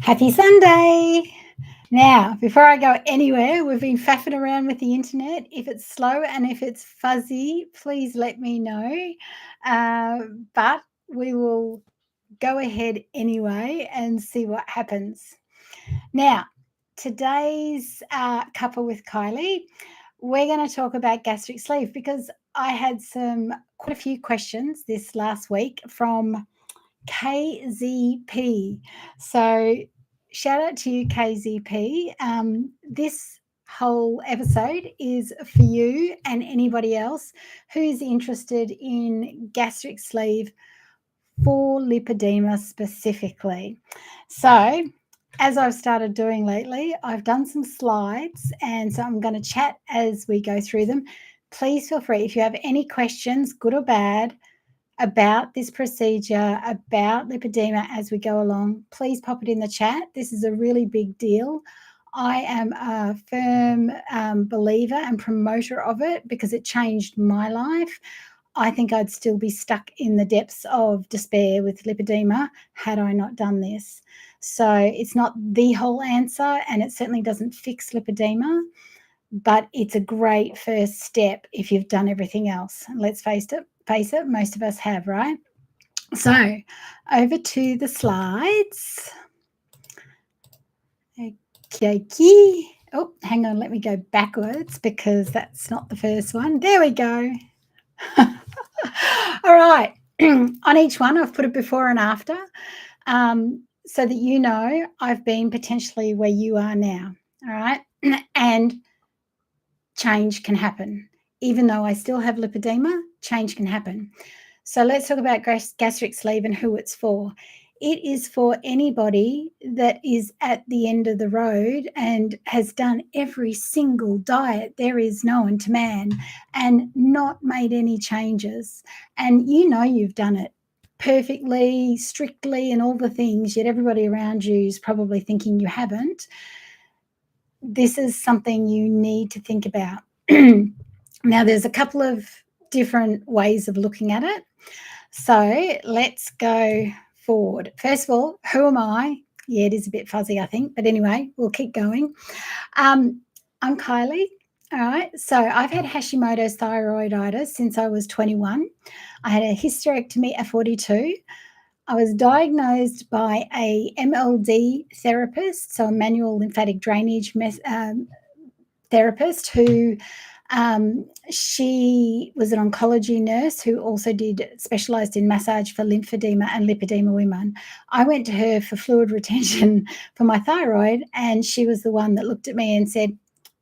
Happy Sunday. Now, before I go anywhere, we've been faffing around with the internet. If it's slow and if it's fuzzy, please let me know. But we will go ahead anyway and see what happens. Now, today's Cuppa with Kylie, we're going to talk about gastric sleeve because I had quite a few questions this last week from KZP. So shout out to you, KZP. This whole episode is for you and anybody else who's interested in gastric sleeve for lipedema specifically. So as I've started doing lately, I've done some slides, and so I'm going to chat as we go through them. Please feel free, if you have any questions, good or bad, about this procedure, about lipedema as we go along, please pop it in the chat. This is a really big deal. I am a firm believer and promoter of it because it changed my life. I think I'd still be stuck in the depths of despair with lipedema had I not done this. So it's not the whole answer, and it certainly doesn't fix lipedema, but it's a great first step if you've done everything else. And let's face it, most of us have, right? So over to the slides. Okay. Oh, hang on, let me go backwards because that's not the first one. There we go. All right. On each one, I've put a before and after so that you know I've been potentially where you are now. All right. And change can happen. Even though I still have lipedema, change can happen. So let's talk about gastric sleeve and who it's for. It is for anybody that is at the end of the road and has done every single diet there is known to man and not made any changes. And you know you've done it perfectly, strictly, and all the things, yet everybody around you is probably thinking you haven't. This is something you need to think about. Now, there's a couple of different ways of looking at it. So let's go forward. First of all, who am I? Yeah, it is a bit fuzzy, I think. But anyway, we'll keep going. I'm Kylie. All right. So I've had Hashimoto's thyroiditis since I was 21. I had a hysterectomy at 42. I was diagnosed by a MLD therapist, so a manual lymphatic drainage therapist who she was an oncology nurse who also specialized in massage for lymphedema and lipedema women. I went to her for fluid retention for my thyroid, and she was the one that looked at me and said,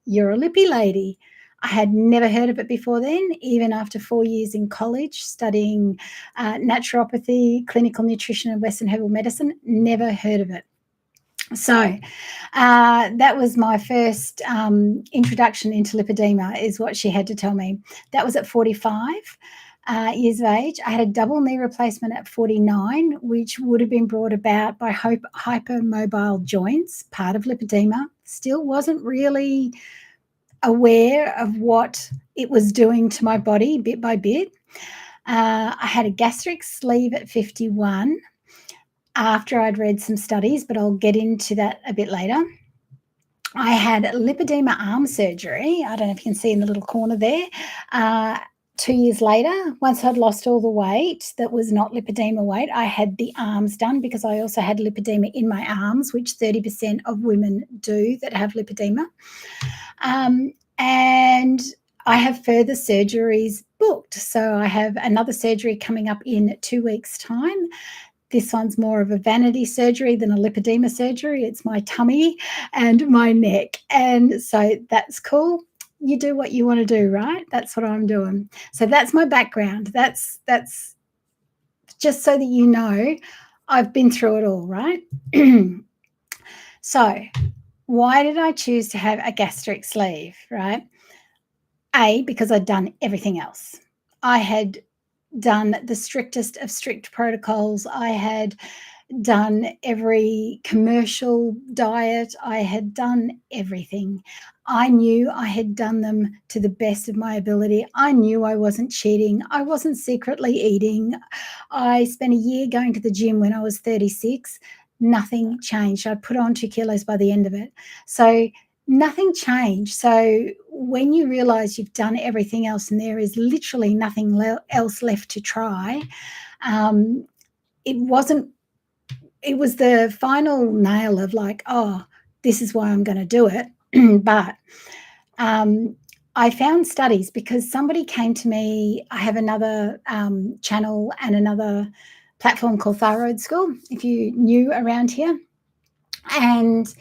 "You're a lippy lady." I had never heard of it before then, even after 4 years in college studying naturopathy, clinical nutrition, and Western herbal medicine. Never heard of it. So that was my first introduction into lipedema, is what she had to tell me. That was at 45 years of age. I had a double knee replacement at 49, which would have been brought about by hypermobile joints, part of lipedema. Still wasn't really aware of what it was doing to my body bit by bit. I had a gastric sleeve at 51 after I'd read some studies, but I'll get into that a bit later. I had lipedema arm surgery. I don't know if you can see in the little corner there. 2 years later, once I'd lost all the weight that was not lipedema weight, I had the arms done because I also had lipedema in my arms, which 30% of women do that have lipedema. And I have further surgeries booked. So I have another surgery coming up in 2 weeks' time. This one's more of a vanity surgery than a lipedema surgery. It's my tummy and my neck. And so that's cool. You do what you want to do, right? That's what I'm doing. So that's my background. That's just so that you know I've been through it all, right? So why did I choose to have a gastric sleeve, right? A, because I'd done everything else. I had done the strictest of strict protocols. I had done every commercial diet. I had done everything. I knew I had done them to the best of my ability. I knew I wasn't cheating. I wasn't secretly eating. I spent a year going to the gym when I was 36. nothing changed. I put on 2 kilos by the end of it. So nothing changed. So when you realize you've done everything else and there is literally nothing else left to try, um, it wasn't, it was the final nail of like, oh, this is why I'm going to do it. But I found studies because somebody came to me. I have another channel and another platform called Thyroid School, if you new around here. And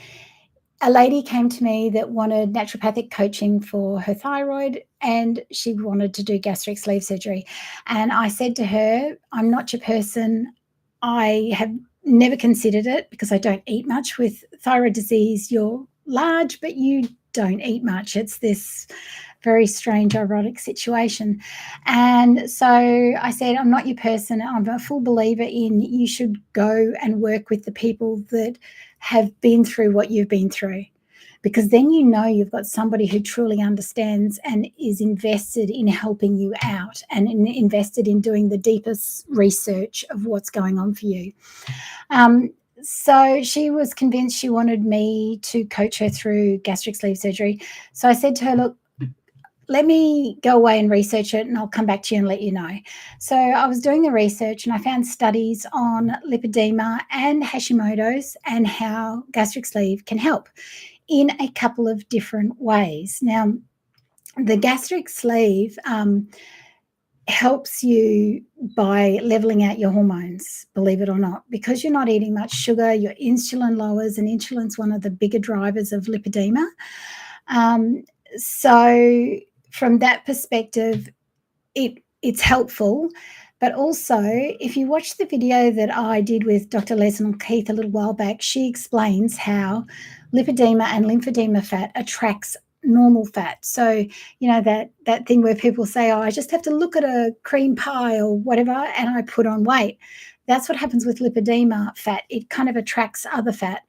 a lady came to me that wanted naturopathic coaching for her thyroid, and she wanted to do gastric sleeve surgery. And I said to her, I'm not your person. I have never considered it because I don't eat much. With thyroid disease, you're large, but you don't eat much. It's this very strange, erotic situation. And so I said, I'm not your person. I'm a full believer in you should go and work with the people that have been through what you've been through, because then you know you've got somebody who truly understands and is invested in helping you out and invested in doing the deepest research of what's going on for you. So she was convinced she wanted me to coach her through gastric sleeve surgery. So I said to her, look, let me go away and research it and I'll come back to you and let you know. So I was doing the research and I found studies on lipedema and Hashimoto's and how gastric sleeve can help in a couple of different ways. Now, the gastric sleeve helps you by leveling out your hormones, believe it or not, because you're not eating much sugar, your insulin lowers, and insulin's one of the bigger drivers of lipedema. So from that perspective, it's helpful. But also, if you watch the video that I did with Dr. Leslie Keith a little while back, she explains how lipedema and lymphedema fat attracts normal fat. So, you know, that thing where people say, oh, I just have to look at a cream pie or whatever and I put on weight. That's what happens with lipedema fat. It kind of attracts other fat.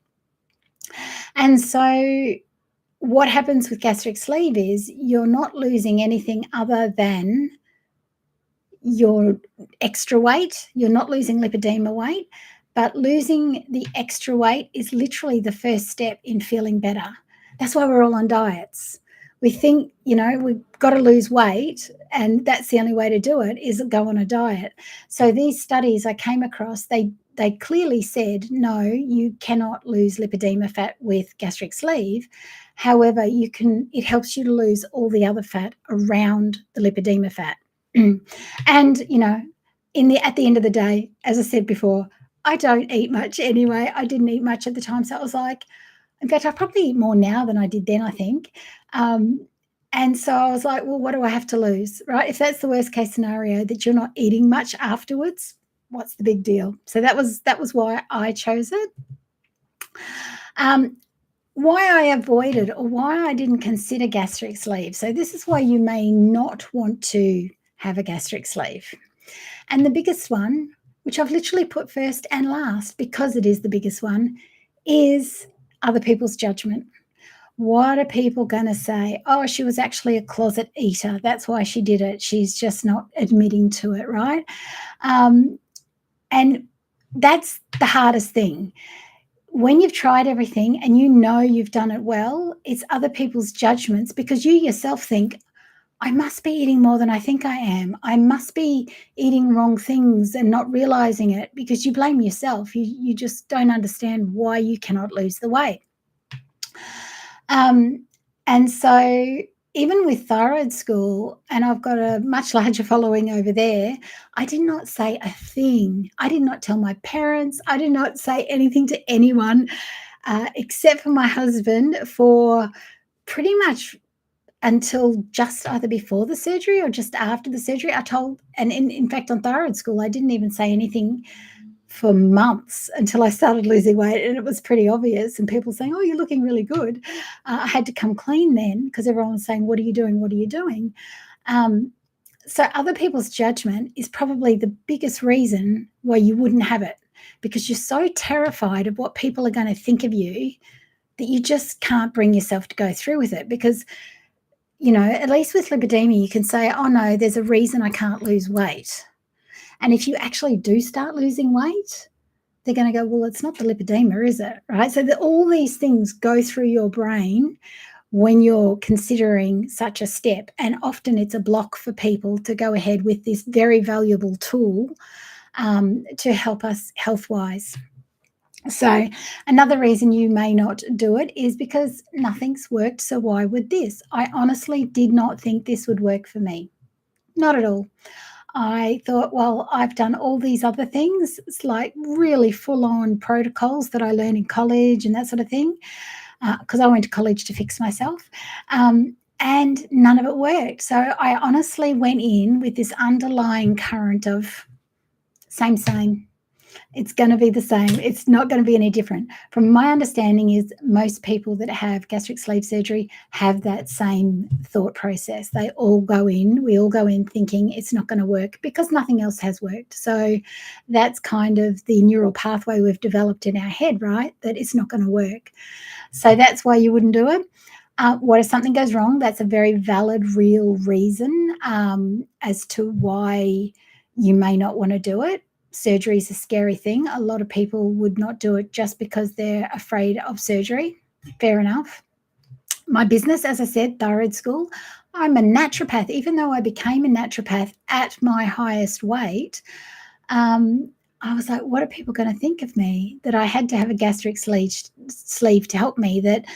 And so what happens with gastric sleeve is you're not losing anything other than your extra weight. You're not losing lipedema weight, but losing the extra weight is literally the first step in feeling better. That's why we're all on diets. We think, you know, we've got to lose weight and that's the only way to do it is go on a diet. So these studies I came across, they clearly said, no, you cannot lose lipedema fat with gastric sleeve. However, it helps you to lose all the other fat around the lipedema fat. And, you know, at the end of the day, as I said before, I don't eat much anyway. I didn't eat much at the time. So I was like, in fact, I probably eat more now than I did then, I think. And so I was like, well, what do I have to lose, right? If that's the worst case scenario, that you're not eating much afterwards, what's the big deal? So that was why I chose it. Why I avoided or why I didn't consider gastric sleeve. So this is why you may not want to have a gastric sleeve. And the biggest one, which I've literally put first and last because it is the biggest one, is other people's judgment. What are people going to say? Oh, she was actually a closet eater. That's why she did it. She's just not admitting to it, right? And that's the hardest thing. When you've tried everything and you know you've done it well, it's other people's judgments because you yourself think, I must be eating more than I think I am. I must be eating wrong things and not realizing it because you blame yourself. You just don't understand why you cannot lose the weight. And so even with thyroid school, and I've got a much larger following over there, I did not say a thing. I did not tell my parents. I did not say anything to anyone except for my husband for pretty much until just either before the surgery or just after the surgery. I told, and in fact, on thyroid school, I didn't even say anything for months until I started losing weight, and it was pretty obvious. And people saying, "Oh, you're looking really good." I had to come clean then because everyone was saying, "What are you doing? What are you doing?" So other people's judgment is probably the biggest reason why you wouldn't have it, because you're so terrified of what people are going to think of you that you just can't bring yourself to go through with it. Because, you know, at least with lipedema, you can say, oh no, there's a reason I can't lose weight. And if you actually do start losing weight, they're going to go, well, it's not the lipedema, is it? Right? So all these things go through your brain when you're considering such a step. And often it's a block for people to go ahead with this very valuable tool to help us health-wise. So another reason you may not do it is because nothing's worked. So why would this? I honestly did not think this would work for me. Not at all. I thought, well, I've done all these other things. It's like really full on protocols that I learned in college and that sort of thing, because I went to college to fix myself. And none of it worked. So I honestly went in with this underlying current of same. It's going to be the same. It's not going to be any different. From my understanding is most people that have gastric sleeve surgery have that same thought process. We all go in thinking it's not going to work because nothing else has worked. So that's kind of the neural pathway we've developed in our head, right? That it's not going to work. So that's why you wouldn't do it. What if something goes wrong? That's a very valid, real reason as to why you may not want to do it. Surgery is a scary thing. A lot of people would not do it just because they're afraid of surgery. Fair enough. My business, as I said, thyroid school, I'm a naturopath. Even though I became a naturopath at my highest weight, I was like, what are people going to think of me? That I had to have a gastric sleeve to help me, that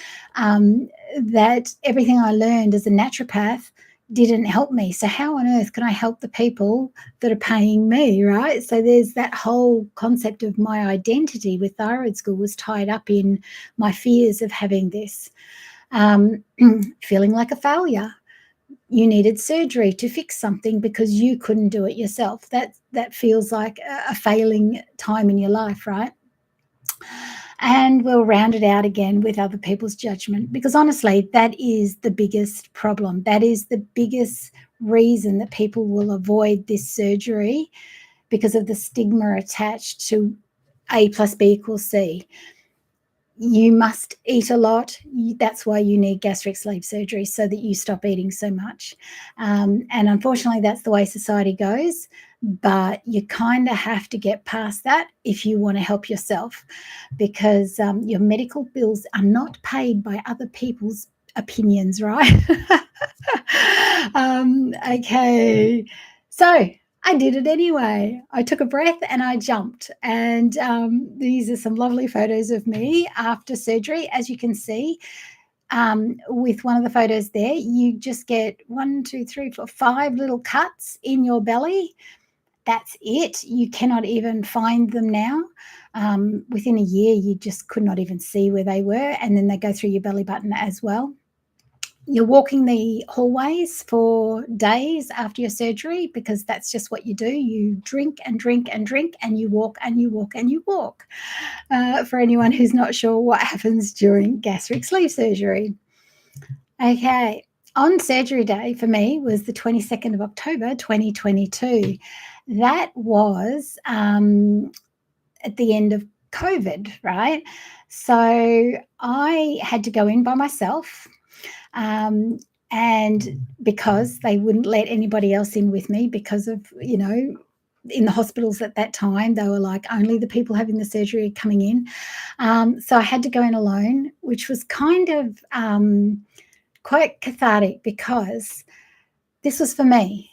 everything I learned as a naturopath didn't help me. So how on earth can I help the people that are paying me, right? So there's that whole concept of my identity with thyroid school was tied up in my fears of having this, feeling like a failure. You needed surgery to fix something because you couldn't do it yourself. That feels like a failing time in your life, right? And we'll round it out again with other people's judgment, because honestly, that is the biggest problem. That is the biggest reason that people will avoid this surgery, because of the stigma attached to A plus B equals C. You must eat a lot. That's why you need gastric sleeve surgery, so that you stop eating so much. And unfortunately, that's the way society goes. But you kind of have to get past that if you want to help yourself, because your medical bills are not paid by other people's opinions, right? Okay. So I did it anyway. I took a breath and I jumped. And these are some lovely photos of me after surgery. As you can see, with one of the photos there, you just get 1, 2, 3, 4, 5 little cuts in your belly. That's it. You cannot even find them now. Within a year, you just could not even see where they were. And then they go through your belly button as well. You're walking the hallways for days after your surgery, because that's just what you do. You drink and drink and drink, and you walk and you walk and you walk. For anyone who's not sure what happens during gastric sleeve surgery. Okay. On surgery day for me was the 22nd of October, 2022. That was at the end of COVID, right? So I had to go in by myself. And because they wouldn't let anybody else in with me, because of, in the hospitals at that time, they were like, only the people having the surgery are coming in. So I had to go in alone, which was kind of quite cathartic, because this was for me,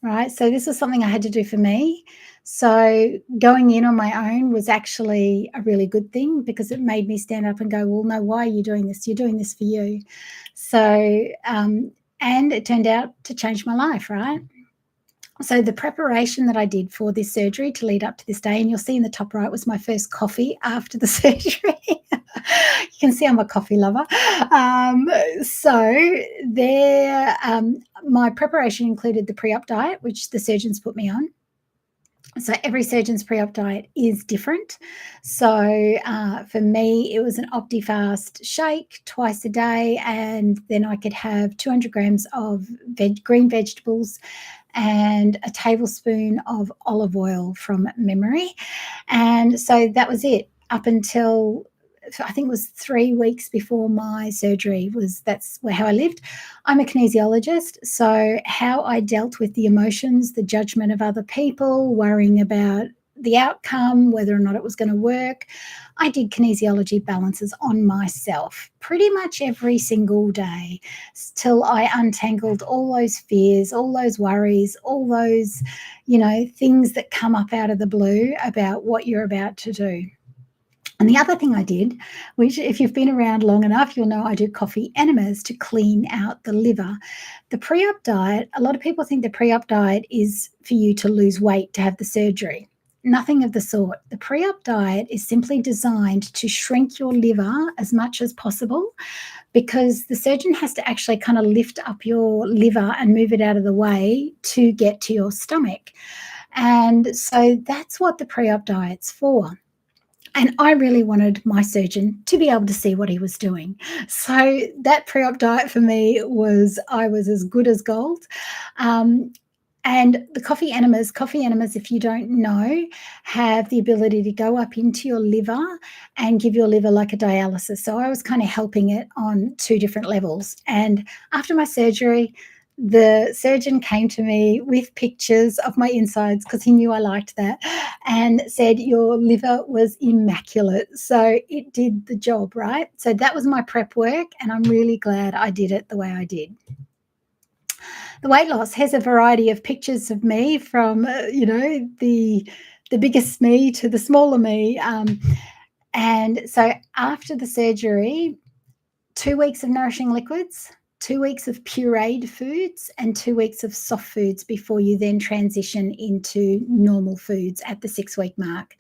right? So this was something I had to do for me. So going in on my own was actually a really good thing, because it made me stand up and go, well, no, why are you doing this? You're doing this for you. So, and it turned out to change my life, right? So the preparation that I did for this surgery to lead up to this day, and you'll see in the top right, was my first coffee after the surgery. You can see I'm a coffee lover. So there, my preparation included the pre-op diet, which the surgeons put me on. So every surgeon's pre-op diet is different. So for me, it was an OptiFast shake twice a day, and then I could have 200 grams of green vegetables and a tablespoon of olive oil from memory. And so that was it up until, I think it was 3 weeks before my surgery. That's how I lived. I'm a kinesiologist, so how I dealt with the emotions, the judgment of other people, worrying about the outcome, whether or not it was going to work. I did kinesiology balances on myself pretty much every single day till I untangled all those fears, all those worries, all those, things that come up out of the blue about what you're about to do. And the other thing I did, which if you've been around long enough, you'll know I do coffee enemas to clean out the liver. The pre-op diet, a lot of people think the pre-op diet is for you to lose weight to have the surgery. Nothing of the sort. The pre-op diet is simply designed to shrink your liver as much as possible, because the surgeon has to actually kind of lift up your liver and move it out of the way to get to your stomach. And so that's what the pre-op diet's for. And I really wanted my surgeon to be able to see what he was doing. So that pre-op diet for me I was as good as gold. And the coffee enemas, if you don't know, have the ability to go up into your liver and give your liver like a dialysis. So I was kind of helping it on 2 different levels. And after my surgery, the surgeon came to me with pictures of my insides, because he knew I liked that, and said, your liver was immaculate. So it did the job, right? So that was my prep work, and I'm really glad I did it the way I did. The weight loss has a variety of pictures of me from, the biggest me to the smaller me. And so after the surgery, 2 weeks of nourishing liquids, 2 weeks of pureed foods, and 2 weeks of soft foods before you then transition into normal foods at the 6-week mark.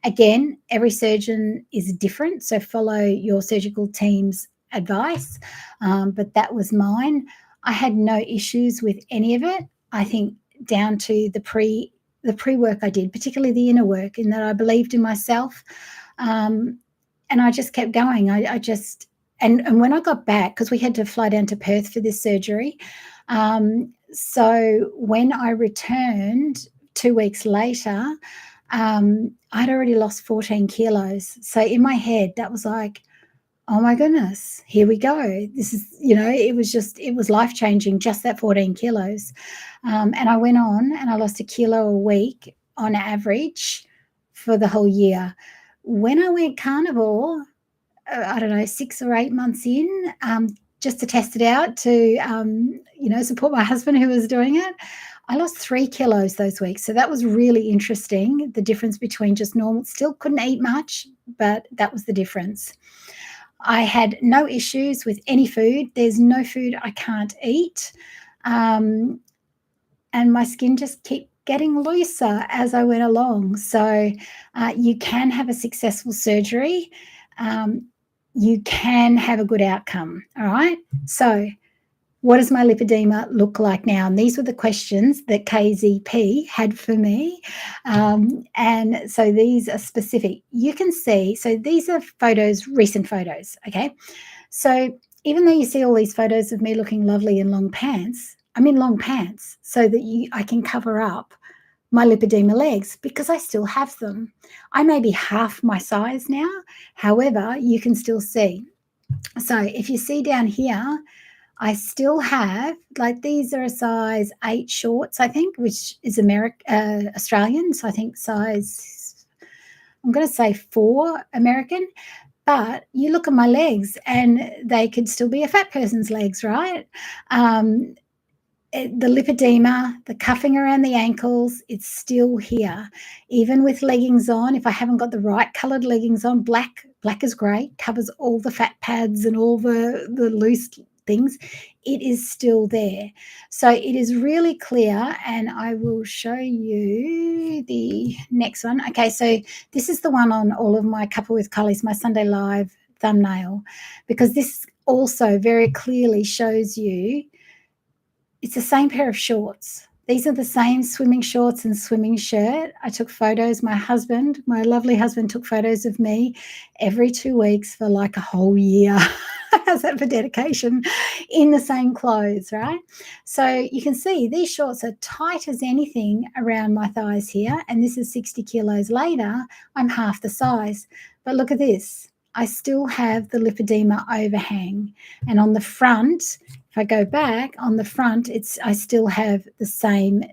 Again, every surgeon is different, so follow your surgical team's advice, but that was mine. I had no issues with any of it. I think down to the pre-work I did, particularly the inner work, in that I believed in myself, and I just kept going. And when I got back, because we had to fly down to Perth for this surgery, so when I returned 2 weeks later, I'd already lost 14 kilos. So in my head, that was like, oh my goodness, here we go. This is, it was life-changing, just that 14 kilos. And I went on and I lost 1 kilo a week on average for the whole year. When I went carnivore, I don't know, 6 or 8 months in, just to test it out, to, support my husband who was doing it, I lost 3 kilos those weeks. So that was really interesting, the difference between just normal. Still couldn't eat much, but that was the difference. I had no issues with any food. There's no food I can't eat. And my skin just kept getting looser as I went along. So you can have a successful surgery. You can have a good outcome. All right. So what does my lipedema look like now? And these were the questions that KZP had for me. And so these are specific. You can see, so these are photos, recent photos, okay? So even though you see all these photos of me looking lovely in long pants, I'm in long pants so that I can cover up my lipedema legs, because I still have them. I may be half my size now. However, you can still see. So if you see down here, I still have, like, these are a size 8 shorts, I think, which is Australian. So I think size, I'm going to say 4 American. But you look at my legs and they could still be a fat person's legs, right? The lipedema, the cuffing around the ankles, it's still here. Even with leggings on, if I haven't got the right coloured leggings on, black is great, covers all the fat pads and all the loose things, it is still there. So it is really clear, and I will show you the next one. Okay, so this is the one on all of my Cuppa with Kylie's, my Sunday Live thumbnail, because this also very clearly shows you it's the same pair of shorts. These are the same swimming shorts and swimming shirt. I took photos. My lovely husband, took photos of me every 2 weeks for like a whole year. How's that for dedication? In the same clothes, right? So you can see these shorts are tight as anything around my thighs here. And this is 60 kilos later. I'm half the size. But look at this. I still have the lipedema overhang. And on the front, if I go back, on the front, I still have the same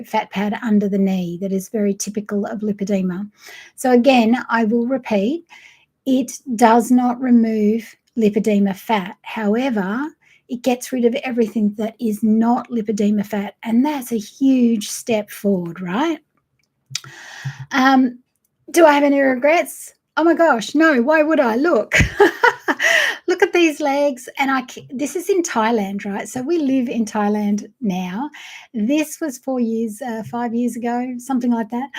fat pad under the knee that is very typical of lipedema. So again, I will repeat, it does not remove lipedema fat. However, it gets rid of everything that is not lipedema fat, and that's a huge step forward, right? Do I have any regrets? Oh my gosh, no, why would I? Look. Look at these legs. And this is in Thailand, right? So we live in Thailand now. This was 5 years ago, something like that.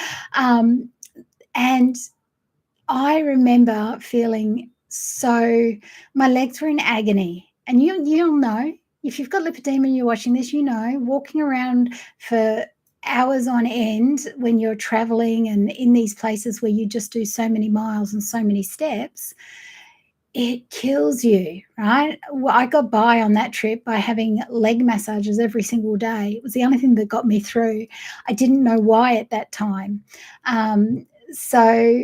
And I remember feeling my legs were in agony. And you'll know, if you've got lipedema and you're watching this, walking around for hours on end when you're traveling and in these places where you just do so many miles and so many steps, it kills you, right? Well, I got by on that trip by having leg massages every single day. It was the only thing that got me through. I didn't know why at that time. So,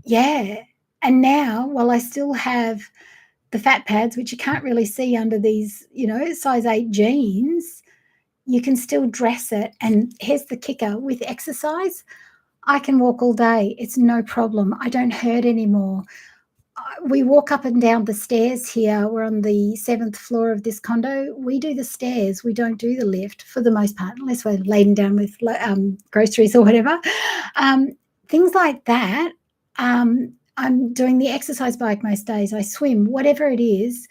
yeah. And now, while I still have the fat pads, which you can't really see under these, size 8 jeans, you can still dress it. And here's the kicker: with exercise, I can walk all day. It's no problem. I don't hurt anymore. We walk up and down the stairs here. We're on the 7th floor of this condo. We do the stairs. We don't do the lift for the most part, unless we're laden down with groceries or whatever. Things like that. I'm doing the exercise bike most days. I swim, whatever it is.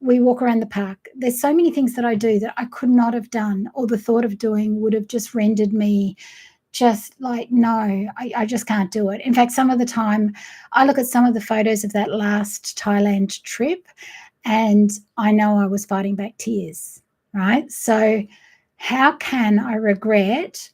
We walk around the park. There's so many things that I do that I could not have done, or the thought of doing would have just rendered me just like, no, I just can't do it. In fact, some of the time I look at some of the photos of that last Thailand trip and I know I was fighting back tears, right? So how can I regret,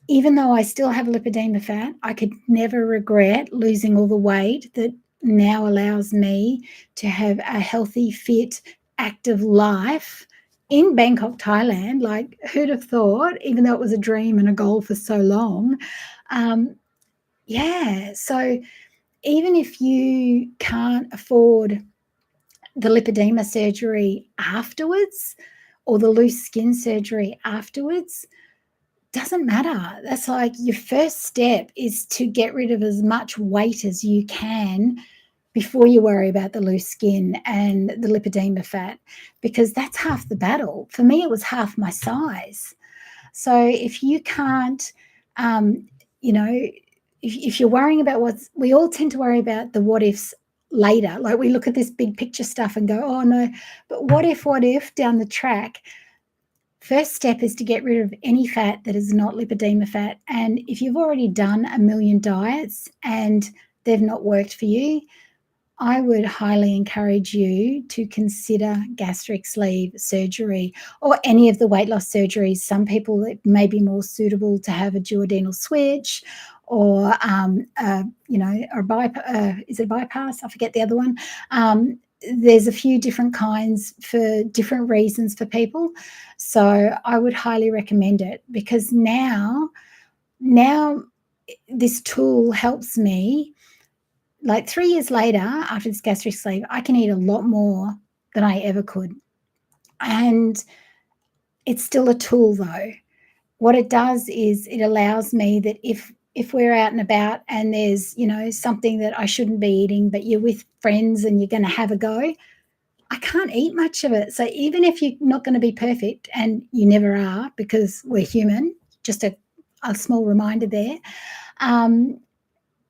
even though I still have lipedema fat, I could never regret losing all the weight that now allows me to have a healthy, fit, active life in Bangkok, Thailand. Like, who'd have thought, even though it was a dream and a goal for so long. So even if you can't afford the lipedema surgery afterwards or the loose skin surgery afterwards, doesn't matter. That's like your first step is to get rid of as much weight as you can before you worry about the loose skin and the lipedema fat, because that's half the battle. For me, it was half my size. So if you can't, if you're worrying about we all tend to worry about the what ifs later. Like, we look at this big picture stuff and go, oh no, but what if down the track? First step is to get rid of any fat that is not lipedema fat. And if you've already done a million diets and they've not worked for you, I would highly encourage you to consider gastric sleeve surgery or any of the weight loss surgeries. Some people, it may be more suitable to have a duodenal switch or, is it a bypass? I forget the other one. There's a few different kinds for different reasons for people. So I would highly recommend it, because now this tool helps me. Like 3 years later, after this gastric sleeve, I can eat a lot more than I ever could. And it's still a tool though. What it does is it allows me that if we're out and about and there's, something that I shouldn't be eating, but you're with friends and you're going to have a go, I can't eat much of it. So even if you're not going to be perfect, and you never are because we're human, just a small reminder there,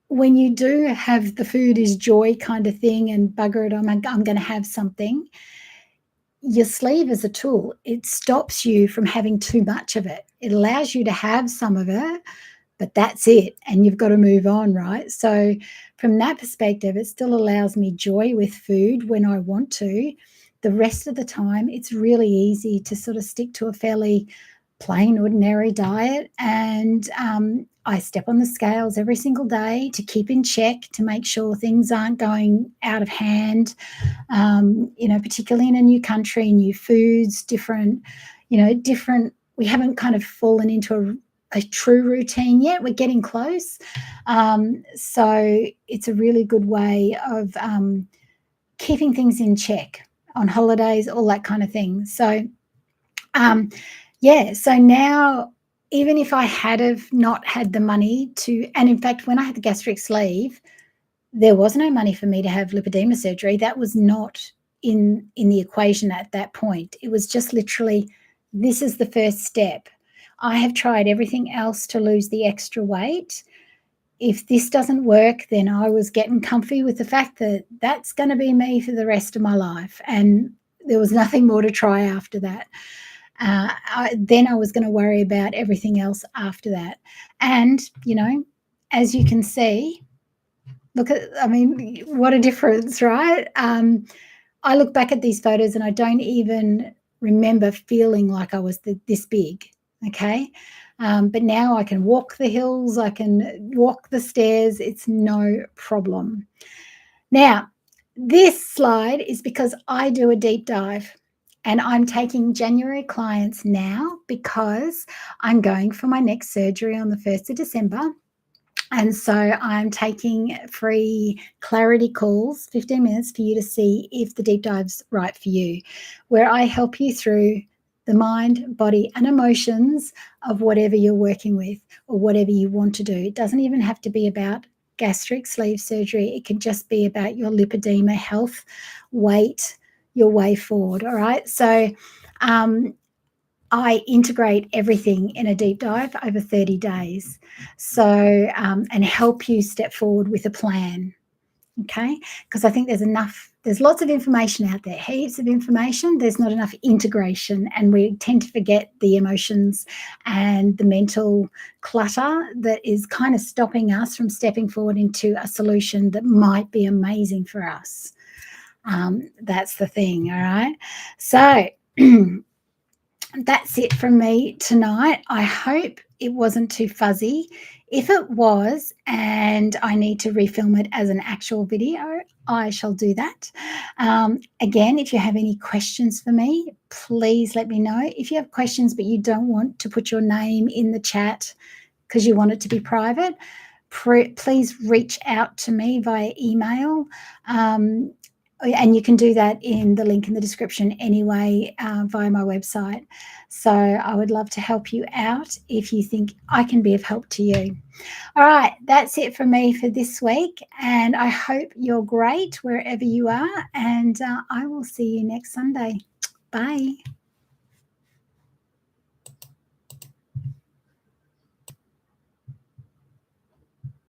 when you do have the food is joy kind of thing and bugger it, I'm going to have something, your sleeve is a tool. It stops you from having too much of it. It allows you to have some of it, but that's it. And you've got to move on, right? So from that perspective, it still allows me joy with food when I want to. The rest of the time, it's really easy to sort of stick to a fairly plain, ordinary diet. And I step on the scales every single day to keep in check, to make sure things aren't going out of hand, particularly in a new country, new foods, different, we haven't kind of fallen into a true routine yet. We're getting close. So it's a really good way of keeping things in check on holidays, all that kind of thing. So, so now even if I had have not had the money to, and in fact, when I had the gastric sleeve, there was no money for me to have lipedema surgery. That was not in the equation at that point. It was just literally, this is the first step. I have tried everything else to lose the extra weight. If this doesn't work, then I was getting comfy with the fact that that's going to be me for the rest of my life. And there was nothing more to try after that. Then I was going to worry about everything else after that. And, as you can see, I mean, what a difference, right? I look back at these photos and I don't even remember feeling like I was this big. Okay. But now I can walk the hills, I can walk the stairs. It's no problem. Now, this slide is because I do a deep dive and I'm taking January clients now because I'm going for my next surgery on the 1st of December. And so I'm taking free clarity calls, 15 minutes for you to see if the deep dive's right for you, where I help you through the mind, body, and emotions of whatever you're working with or whatever you want to do. It doesn't even have to be about gastric sleeve surgery. It can just be about your lipedema, health, weight, your way forward. All right. So, I integrate everything in a deep dive over 30 days. So, and help you step forward with a plan. Okay. Because I think there's lots of information out there, heaps of information. There's not enough integration. And we tend to forget the emotions and the mental clutter that is kind of stopping us from stepping forward into a solution that might be amazing for us. That's the thing. All right. So, that's it from me tonight. I hope it wasn't too fuzzy. If it was, and I need to refilm it as an actual video, I shall do that. Again, if you have any questions for me, please let me know. If you have questions but you don't want to put your name in the chat because you want it to be private, please reach out to me via email. And you can do that in the link in the description anyway, via my website. So I would love to help you out if you think I can be of help to you. All right, that's it from me for this week. And I hope you're great wherever you are. And I will see you next Sunday. Bye.